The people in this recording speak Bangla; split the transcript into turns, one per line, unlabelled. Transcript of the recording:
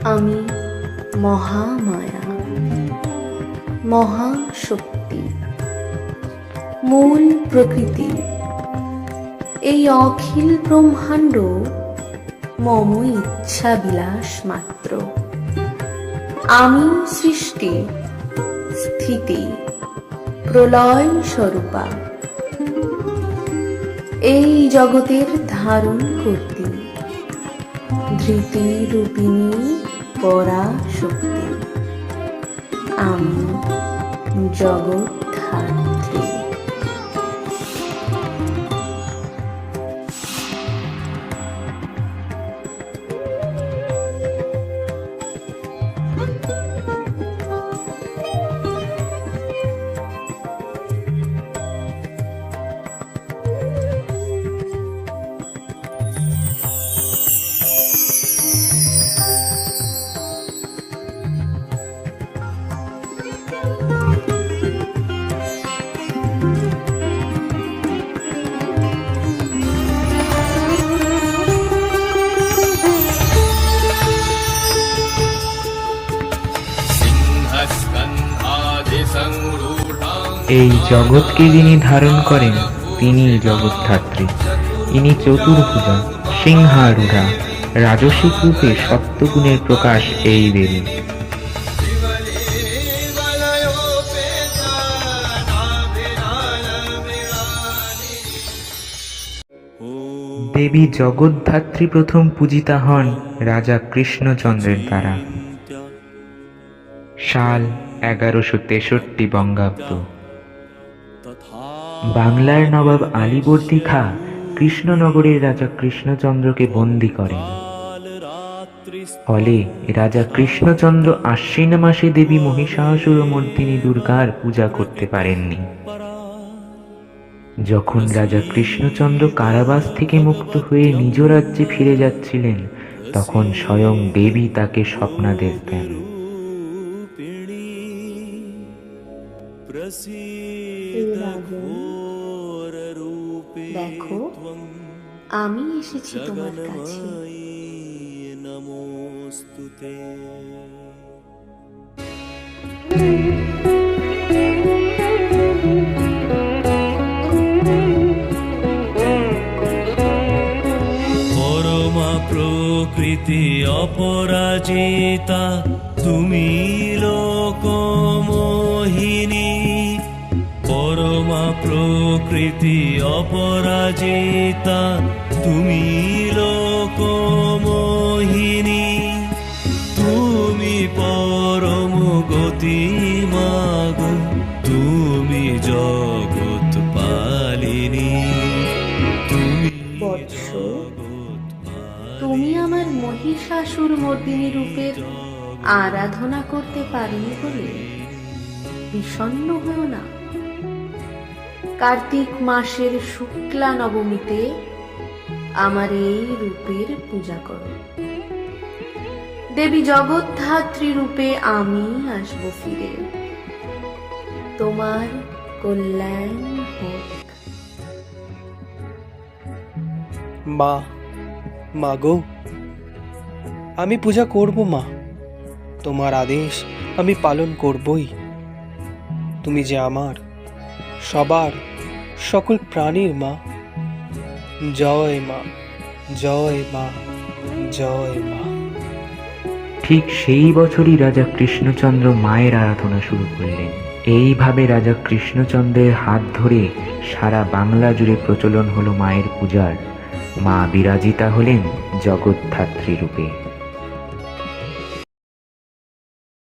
আমি মহামায়া, মহাশক্তি, মূল প্রকৃতি। এই অখিল ব্রহ্মাণ্ড মম ইচ্ছা বিলাস মাত্র। আমি সৃষ্টি, স্থিতি, প্রলয় স্বরূপা। এই জগতের ধারণ করতে ধৃতি রূপিণী পরাশক্তি। আমি জগদ্ধাত্রী।
এই জগৎকে যিনি ধারণ করেন তিনি জগদ্ধাত্রী। ইনি চতুর্ভুজা, সিংহারূঢ়া, রাজসিক রূপে সপ্তগুণের প্রকাশ এই দেবী। দেবী জগদ্ধাত্রী প্রথম পূজিতা হন রাজা কৃষ্ণচন্দ্রের দ্বারা। সাল 1163 বঙ্গাব্দ। বাংলার নবাব আলীবর্দী খাঁ কৃষ্ণনগরের রাজা কৃষ্ণচন্দ্রকে বন্দী করেন। ফলে রাজা কৃষ্ণচন্দ্র আশ্বিন মাসে দেবী মহিষাসুরমর্দিনী দুর্গার পূজা করতে পারেননি। যখন রাজা কৃষ্ণচন্দ্র কারাবাস থেকে মুক্ত হয়ে নিজ রাজ্যে ফিরে যাচ্ছিলেন, তখন স্বয়ং দেবী তাকে স্বপ্নাদেশ দেন।
দেখো, আমি এসেছি তোমার কাছে।
পরমা প্রকৃতি অপরাজিতা, তুমি লোকমোহিনী। পরমা প্রকৃতি অপরাজিতা, তুমি লোকমোহিনী। তুমি পরম গতি মাগো, তুমি জগৎ পালিনী।
বৎস, তুমি আমার মহিষাসুরমর্দিনী রূপের আরাধনা করতে পারোনি বলে বিষণ্ণ হও না। কার্তিক মাসের শুক্লা নবমীতে আমার এই রূপের পূজা করো। দেবী জগদ্ধাত্রী রূপে আমি আসব ফিরে। তোমার কল্যাণ হোক।
মা, মা গো, আমি পূজা করব মা। তোমার আদেশ আমি পালন করবই। তুমি যে আমার সবার সকল প্রাণীর মা। জয় মা, জয় মা, জয় মা।
ঠিক সেই বছরই রাজা কৃষ্ণচন্দ্র মায়ের আরাধনা শুরু করলেন। এইভাবে রাজা কৃষ্ণচন্দ্রের হাত ধরে সারা বাংলা জুড়ে প্রচলন হলো মায়ের পূজার। মা বিরাজিতা হলেন জগদ্ধাত্রী রূপে।